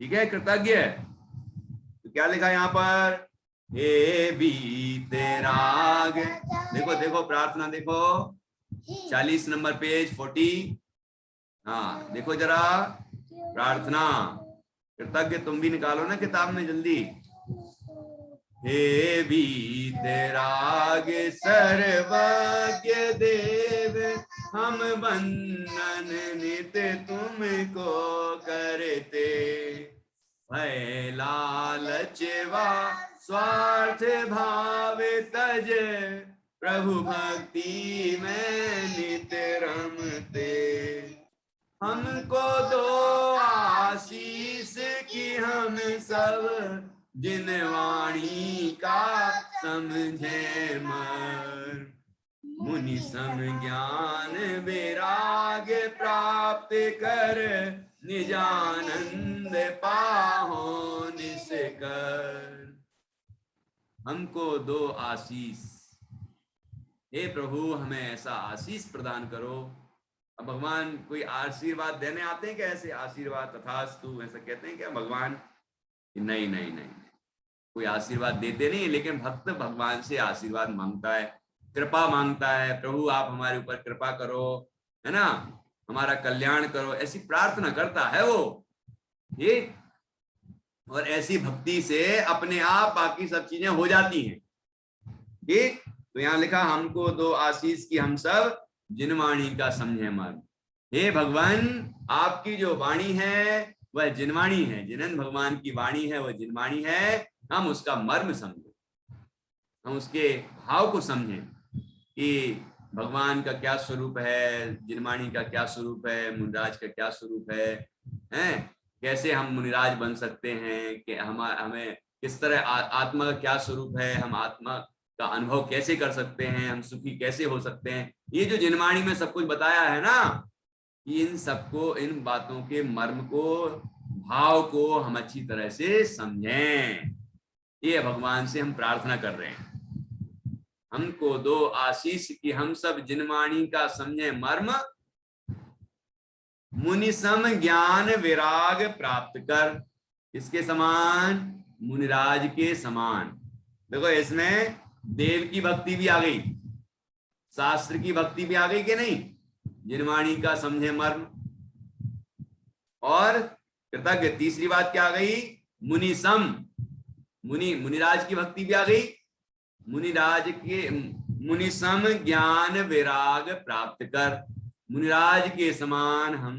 ठीक है। कृतज्ञ। तो क्या लिखा यहाँ पर, हे वीतराग, देखो देखो प्रार्थना देखो, 40 नंबर पेज 40। हाँ देखो जरा प्रार्थना, कृतज्ञ तुम भी निकालो ना किताब में जल्दी। हे वीतराग सर्वज्ञ देव, हम वंदन नित तुमको करते, भय लालच वा स्वार्थ भाव तज, प्रभु भक्ति में नित रमते। हमको दो आशीष की हम सब, जिनवाणी का समझे मर, मुनि सम ज्ञान वैराग प्राप्त कर, निजानंद पाहो निष्कर। हमको दो आशीष, हे प्रभु हमें ऐसा आशीष प्रदान करो। अब भगवान कोई आशीर्वाद देने आते हैं क्या, ऐसे आशीर्वाद तथास्तु ऐसा कहते हैं क्या भगवान? नहीं नहीं नहीं, कोई आशीर्वाद देते नहीं, लेकिन भक्त भगवान से आशीर्वाद मांगता है, कृपा मांगता है, प्रभु आप हमारे ऊपर कृपा करो, है ना, हमारा कल्याण करो, ऐसी प्रार्थना करता है वो ये। और ऐसी भक्ति से अपने आप बाकी सब चीजें हो जाती हैं, ठीक। तो यहाँ लिखा, हमको दो आशीष की हम सब, जिन वाणी का समझे मन। हे भगवान, आपकी जो वाणी है वह जिनवाणी है, जिनन भगवान की वाणी है, वह जिनवाणी है। हम उसका मर्म समझें, हम उसके भाव को समझें कि भगवान का क्या स्वरूप है, जिनवाणी का क्या स्वरूप है, मुनिराज का क्या स्वरूप है, हैं? कैसे हम मुनिराज बन सकते हैं, कि हमें किस तरह आत्मा का क्या स्वरूप है, हम आत्मा का अनुभव कैसे कर सकते हैं, हम सुखी कैसे हो सकते हैं। ये जो जिनवाणी में सब कुछ बताया है ना, इन सबको, इन बातों के मर्म को, भाव को हम अच्छी तरह से समझें। ये भगवान से हम प्रार्थना कर रहे हैं, हमको दो आशीष कि हम सब जिनवाणी का समझे मर्म, मुनि सम ज्ञान विराग प्राप्त कर। इसके समान, मुनिराज के समान। देखो इसमें देव की भक्ति भी आ गई, शास्त्र की भक्ति भी आ गई कि नहीं, जिनवाणी का समझे मर्म। और कृतज्ञ, तीसरी बात क्या आ गई, मुनि सम, मुनिराज की भक्ति भी आ गई। मुनिराज के, मुनि सम ज्ञान विराग प्राप्त कर, मुनिराज के समान हम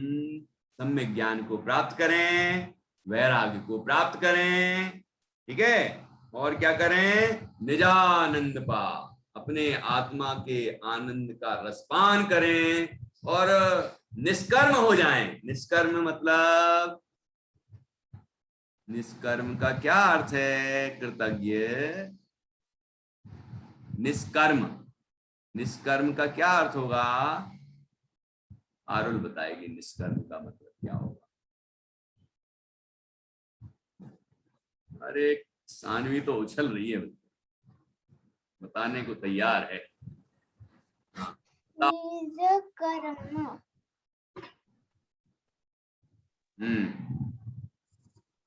सम्यक ज्ञान को प्राप्त करें, वैराग्य को प्राप्त करें, ठीक है। और क्या करें, निजानंद पा, अपने आत्मा के आनंद का रसपान करें और निष्कर्म हो जाएं। निष्कर्म मतलब, निष्कर्म का क्या अर्थ है कृतज्ञ? निष्कर्म, निष्कर्म का क्या अर्थ होगा? आरुल बताएगी निष्कर्म का मतलब क्या होगा। अरे सानवी तो उछल रही है, बताने को तैयार है।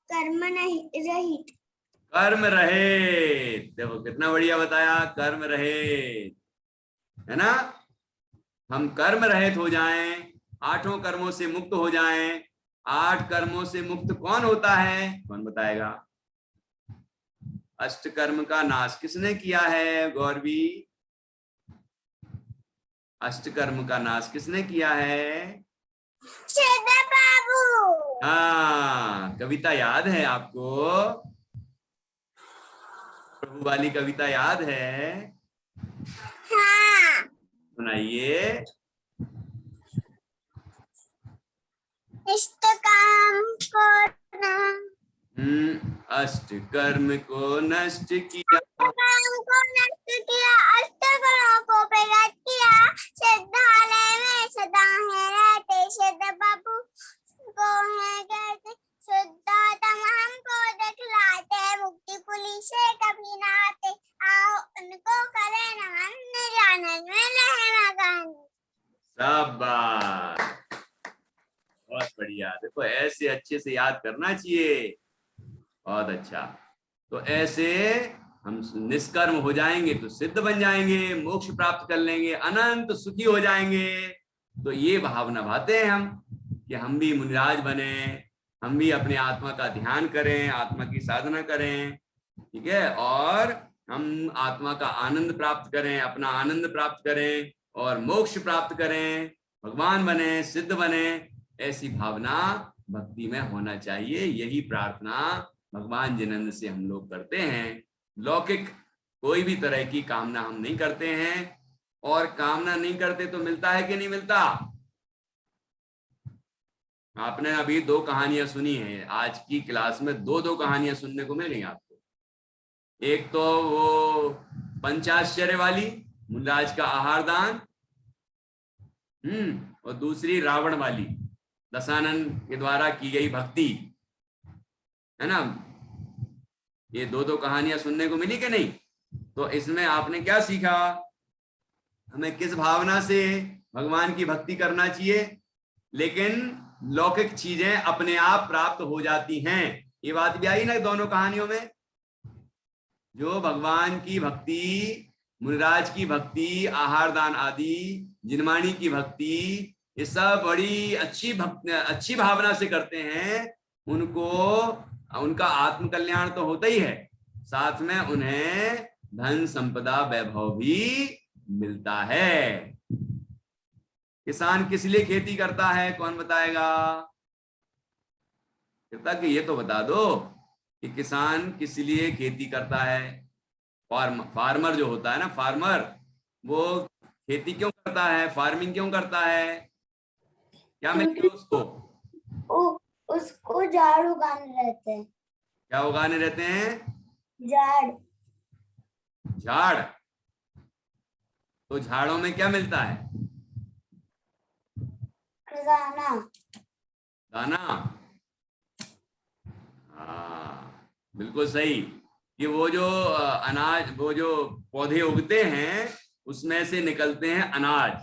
कर्म नहीं रहित, कर्म रहित। देखो कितना बढ़िया बताया, कर्म रहित, है ना। हम कर्म रहित हो जाएं, आठों कर्मों से मुक्त हो जाएं। 8 कर्मों से मुक्त कौन होता है, कौन बताएगा? अष्ट कर्म का नाश किसने किया है गौरवी? अष्ट कर्म का नाश किसने किया है? बाबू। हाँ, कविता याद है आपको? प्रभु वाली कविता याद है? हाँ। सुनाइए। इष्ट काम को अष्ट कर्म को नष्ट किया, काम को नष्ट किया, अष्ट गुणों को प्रकट किया, श्रद्धालय में सदा है रहते, श्रद्धा बाबू को है कहते, शुद्धात्म हमको दिखलाते, मुक्ति पुलिस से कभी ना आते, आओ उनको करें नमन, निजानंद में लहे मगन। शाबाश, बहुत बढ़िया। देखो ऐसे अच्छे से याद करना चाहिए, बहुत अच्छा। तो ऐसे हम निष्कर्म हो जाएंगे तो सिद्ध बन जाएंगे, मोक्ष प्राप्त कर लेंगे, अनंत सुखी हो जाएंगे। तो ये भावना भाते हैं हम कि हम भी मुनिराज बने, हम भी अपने आत्मा का ध्यान करें, आत्मा की साधना करें, ठीक है, और हम आत्मा का आनंद प्राप्त करें, अपना आनंद प्राप्त करें और मोक्ष प्राप्त करें, भगवान बने, सिद्ध बने। ऐसी भावना भक्ति में होना चाहिए। यही प्रार्थना भगवान जिनंद से हम लोग करते हैं। लौकिक कोई भी तरह की कामना हम नहीं करते हैं, और कामना नहीं करते तो मिलता है कि नहीं मिलता? आपने अभी 2 कहानियां सुनी हैं, आज की क्लास में 2 कहानियां सुनने को मिल गई आपको। एक तो वो पंचाश्चर्य वाली, मुनिराज का आहार दान, और दूसरी रावण वाली, दशानन के द्वारा की गई भक्ति, है ना। ये 2 कहानियां सुनने को मिली कि नहीं? तो इसमें आपने क्या सीखा? हमें किस भावना से भगवान की भक्ति करना चाहिए, लेकिन लौकिक चीजें अपने आप प्राप्त हो जाती हैं। ये बात भी आई ना दोनों कहानियों में। जो भगवान की भक्ति, मुनिराज की भक्ति, आहार दान आदि, जिनवाणी की भक्ति, ये सब बड़ी अच्छी भावना से करते हैं, उनको उनका आत्म कल्याण तो होता ही है, साथ में उन्हें धन संपदा वैभव भी मिलता है। किसान किस लिए खेती करता है, कौन बताएगा? कहता कि ये तो बता दो कि किसान किस लिए खेती करता है। फार्मर जो होता है ना, फार्मर, वो खेती क्यों करता है, फार्मिंग क्यों करता है, क्या मिलता है उसको? उसको झाड़ उगाने रहते हैं। क्या उगाने रहते हैं? झाड़। झाड़। तो झाड़ों में क्या मिलता है? दाना। दाना। हाँ, बिल्कुल सही। कि वो जो अनाज, वो जो पौधे उगते हैं उसमें से निकलते हैं अनाज।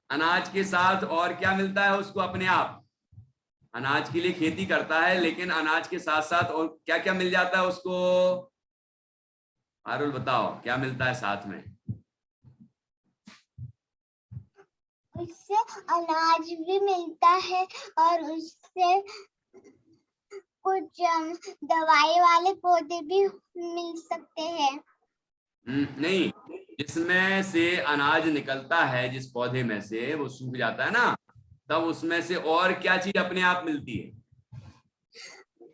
अनाज के साथ और क्या मिलता है उसको अपने आप? अनाज के लिए खेती करता है, लेकिन अनाज के साथ साथ और क्या क्या मिल जाता है उसको? आरुल बताओ, क्या मिलता है साथ में? उससे अनाज भी मिलता है और उससे कुछ दवाई वाले पौधे भी मिल सकते हैं। नहीं, जिसमें से अनाज निकलता है, जिस पौधे में से वो सूख जाता है ना, तब उसमें से और क्या चीज अपने आप मिलती है?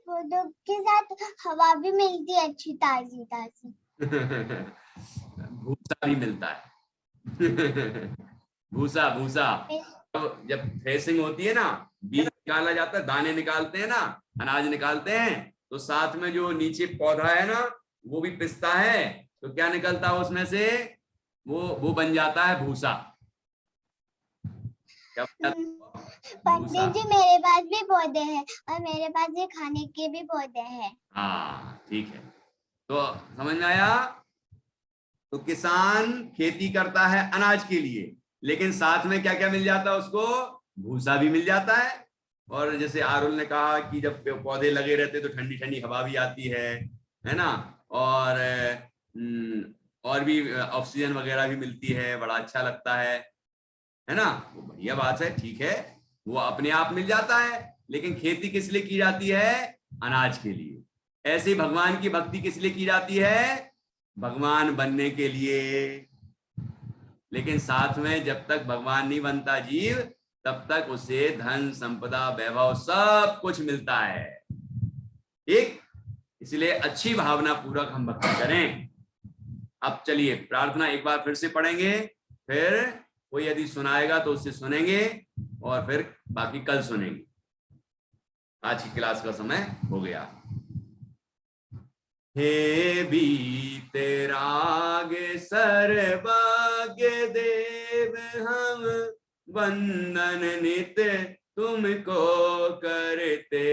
पौधों के साथ हवा भी मिलती है, अच्छी ताजी ताजी। भूसा भी मिलता है। भूसा, भूसा। जब थ्रेसिंग होती है ना, बीज निकाला जाता है, दाने निकालते हैं ना, अनाज निकालते हैं, तो साथ में जो नीचे पौधा है ना, वो भी पिसता है, तो क्या निकलता है उसमें से? वो बन जाता है भूसा। क्या बन जाता है? भूसा। पंडित जी, मेरे पास भी पौधे हैं और मेरे पास ये खाने के भी पौधे हैं। हाँ, ठीक है। तो समझ में आया? तो किसान खेती करता है अनाज के लिए, लेकिन साथ में क्या क्या मिल जाता है उसको? भूसा भी मिल जाता है। और जैसे आरुल ने कहा कि जब पौधे लगे रहते तो ठंडी ठंडी हवा भी आती है ना, और और भी ऑक्सीजन वगैरह भी मिलती है, बड़ा अच्छा लगता है ना। वो बढ़िया बात है, ठीक है, वो अपने आप मिल जाता है। लेकिन खेती किस लिए की जाती है? अनाज के लिए। ऐसे ही भगवान की भक्ति किस लिए की जाती है? भगवान बनने के लिए। लेकिन साथ में जब तक भगवान नहीं बनता जीव, तब तक उसे धन संपदा वैभव सब कुछ मिलता है। ठीक, इसलिए अच्छी भावना पूर्वक हम भक्ति करें। अब चलिए प्रार्थना एक बार फिर से पढ़ेंगे, फिर कोई यदि सुनाएगा तो उससे सुनेंगे, और फिर बाकी कल सुनेंगे। आज की क्लास का समय हो गया। हे वीतराग सर्वज्ञ देव, हम वंदन नित तुमको करते।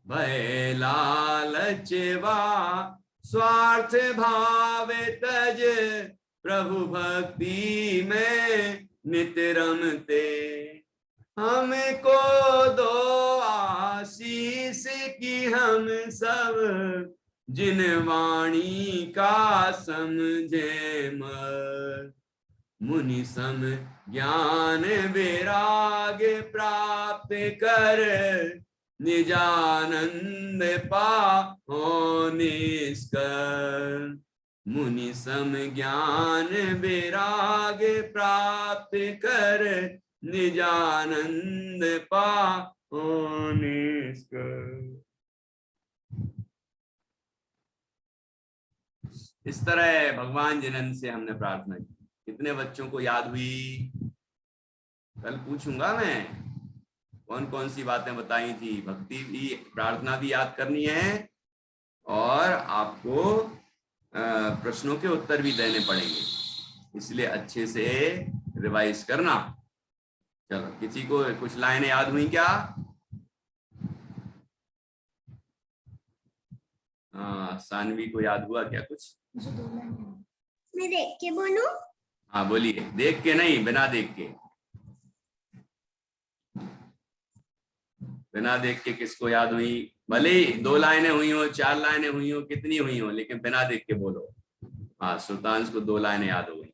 भय लालचवा स्वार्थ भाव तज, प्रभु भक्ति में नित रमते। हमको दो आशीष की हम सब, जिन वाणी का समझे मत। मुनि सम ज्ञान वैराग प्राप्त कर, निजानंद पाओ निष्कर। मुनि सम ज्ञान वैराग प्राप्त कर, निजानंद पाओ निष्कर। इस तरह भगवान जिनन से हमने प्रार्थना की। कितने बच्चों को याद हुई? कल पूछूंगा मैं कौन कौन सी बातें बताई थी। भक्ति भी, प्रार्थना भी याद करनी है, और आपको प्रश्नों के उत्तर भी देने पड़ेंगे, इसलिए अच्छे से रिवाइज करना। चलो, किसी को कुछ लाइनें याद हुई क्या? सानवी को याद हुआ क्या कुछ? मैं देख के बोलूं? हाँ बोलिए। देख के नहीं, बिना देख के। बिना देख के किसको याद हुई? भले ही 2 लाइनें हुई हो, 4 लाइनें हुई हो, कितनी हुई हो, लेकिन बिना देख के बोलो। हाँ, सुल्तान को 2 लाइनें याद हो गई।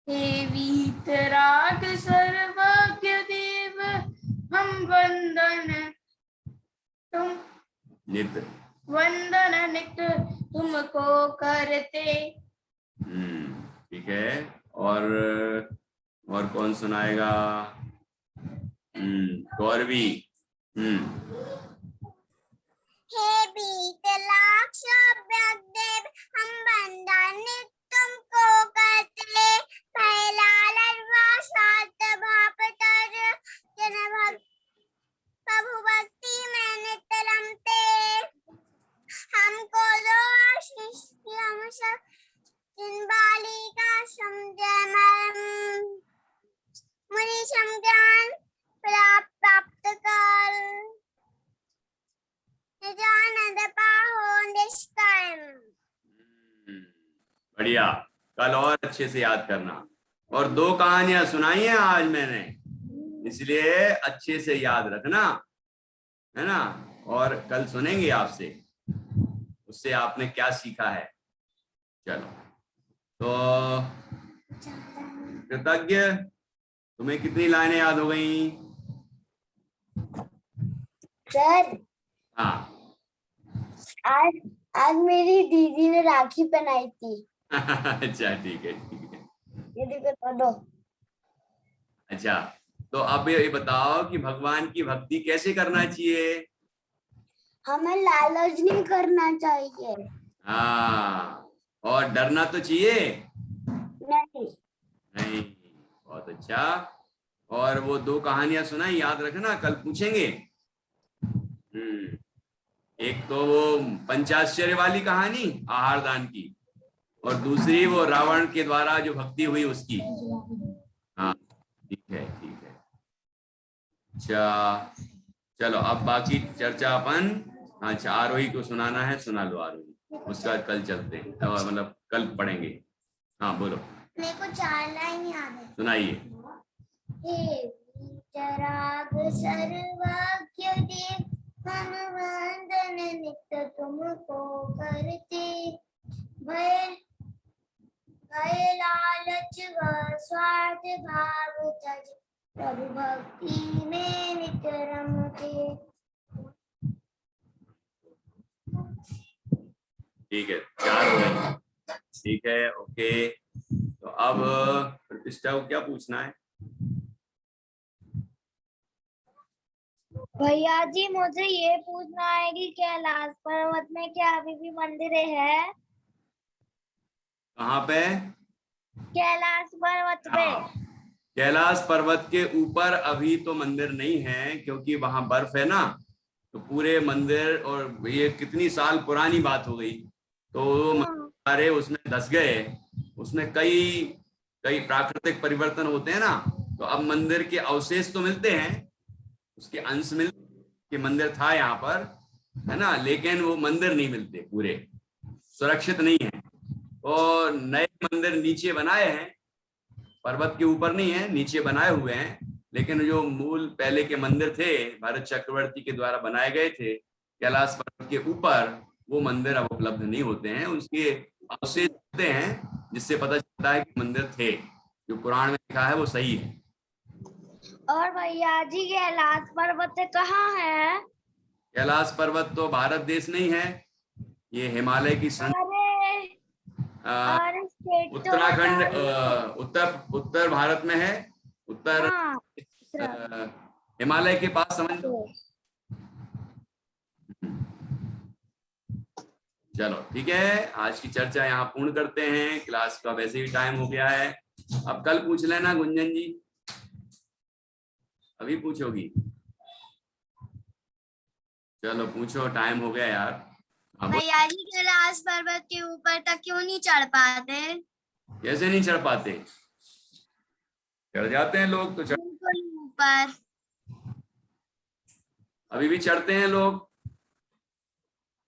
हे वीतराग सर्वज्ञ देव, हम वंदन नित तुमको करते। ठीक है। और कौन सुनाएगा? गौरवी। हे बीतलाक्ष देव हम बंदन तुमको करते, पहला लड़वा सात भाप तर, जन प्रभु भक्ति में नित रमते, हमको दो आशीष की हम सब जिन बाली का समझे मुनि समज्ञान प्राप्त कर, निजानंद पाहो निष्काम। बढ़िया, कल और अच्छे से याद करना। और 2 कहानियां सुनाई हैं आज मैंने, इसलिए अच्छे से याद रखना, है ना। और कल सुनेंगे आपसे, उससे आपने क्या सीखा है। चलो, तो कृतज्ञ, तुम्हें कितनी लाइनें याद हो गई? सर, हाँ। आज मेरी दीदी ने राखी पहनाई थी। अच्छा, ठीक है, ठीक है। ये देखो दो। अच्छा, तो अब ये बताओ कि भगवान की भक्ति कैसे करना चाहिए? हमें लालच नहीं करना चाहिए। हाँ, और डरना तो चाहिए नहीं। नहीं। बहुत अच्छा। और वो 2 कहानियां सुनाई, याद रखना, कल पूछेंगे। एक तो वो पंचाश्चर्य वाली कहानी आहार दान की, और दूसरी वो रावण के द्वारा जो भक्ति हुई उसकी। हाँ, ठीक है, ठीक है। अच्छा, चलो अब बाकी चर्चा अपन, अच्छा आरोही को सुनाना है, सुना लो आरोही, उसका कल चलते हैं, मतलब कल पढ़ेंगे। हाँ बोलो। मेरे को 4 लाइन याद है। सुनाइए। हे वितराग सर्वज्ञ देव, हम वंदन नित्य तुमको करते, भय लालच व स्वार्थ भाव तज, प्रभु भक्ति में नित रमते। ठीक है, 4 हो गए। ठीक है, ओके। तो अब प्रतिष्ठा को क्या पूछना है? भैया जी, मुझे ये पूछना है कि कैलाश पर्वत में क्या अभी भी मंदिर है? कहाँ पे? कैलाश पर्वत पे। कैलाश पर्वत के ऊपर अभी तो मंदिर नहीं है, क्योंकि वहां बर्फ है ना, तो पूरे मंदिर, और ये कितनी साल पुरानी बात हो गई, तो सारे उसमें धस गए। उसमें कई प्राकृतिक परिवर्तन होते हैं ना, तो अब मंदिर के अवशेष तो मिलते हैं, उसके अंश मिलते कि मंदिर था यहाँ पर, है ना, लेकिन वो मंदिर नहीं मिलते, पूरे सुरक्षित नहीं है। और नए मंदिर नीचे बनाए हैं, पर्वत के ऊपर नहीं है, नीचे बनाए हुए हैं, लेकिन जो मूल पहले के मंदिर थे, भरत चक्रवर्ती के द्वारा बनाए गए थे कैलाश पर्वत के ऊपर, वो मंदिर अब उपलब्ध नहीं होते हैं, उसके अवशेष होते हैं, जिससे पता चलता है कि मंदिर थे, जो पुराण में लिखा है वो सही है। और भैया जी, कैलाश पर्वत कहाँ है? कैलाश पर्वत तो भारत देश नहीं है, ये हिमालय की उत्तराखंड, उत्तर भारत में है, उत्तर हिमालय के पास, समझ लो। चलो ठीक है, आज की चर्चा यहाँ पूर्ण करते हैं, क्लास का वैसे ही टाइम हो गया है। अब कल पूछ लेना गुंजन जी, अभी पूछोगी? चलो पूछो, टाइम हो गया यार। भैया जी, कैलाश पर्वत के ऊपर तक क्यों नहीं चढ़ पाते? कैसे नहीं चढ़ पाते? चढ़ जाते हैं लोग तो, ऊपर अभी भी चढ़ते हैं लोग।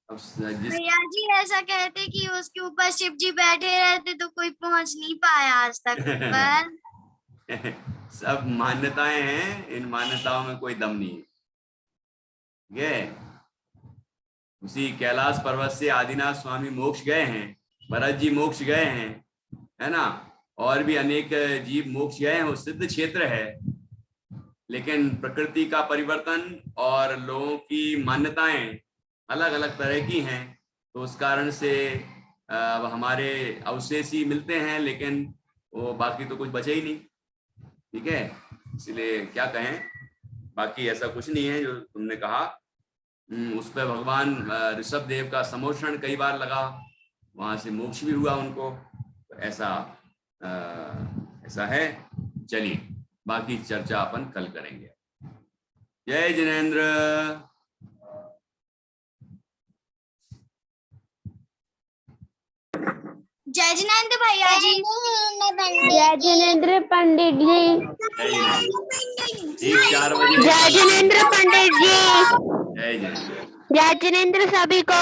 भैया जी, ऐसा कहते कि उसके ऊपर शिव जी बैठे रहते तो कोई पहुंच नहीं पाया आज तक ऊपर। सब मान्यताएं हैं, इन मान्यताओं में कोई दम नहीं है। उसी कैलाश पर्वत से आदिनाथ स्वामी मोक्ष गए हैं, भरत जी मोक्ष गए हैं, है ना, और भी अनेक जीव मोक्ष गए हैं, वो सिद्ध क्षेत्र है। लेकिन प्रकृति का परिवर्तन और लोगों की मान्यताएं अलग अलग तरह की हैं, तो उस कारण से हमारे अवशेष ही मिलते हैं, लेकिन वो बाकी तो कुछ बचे ही नहीं। ठीक है, इसलिए क्या कहें, बाकी ऐसा कुछ नहीं है जो तुमने कहा। उस पर भगवान ऋषभ देव का समोषण कई बार लगा, वहां से मोक्ष भी हुआ उनको, तो ऐसा है। चलिए बाकी चर्चा अपन कल करेंगे। जय जिनेंद्र। जय जिनेंद्र भैया जी। जय जिनेंद्र पंडित जी। जय जिनेंद्र। ठीक 4 बजे। जय जिनेंद्र पंडित जी। जय जिनेंद्र। जय जिनेंद्र सभी को।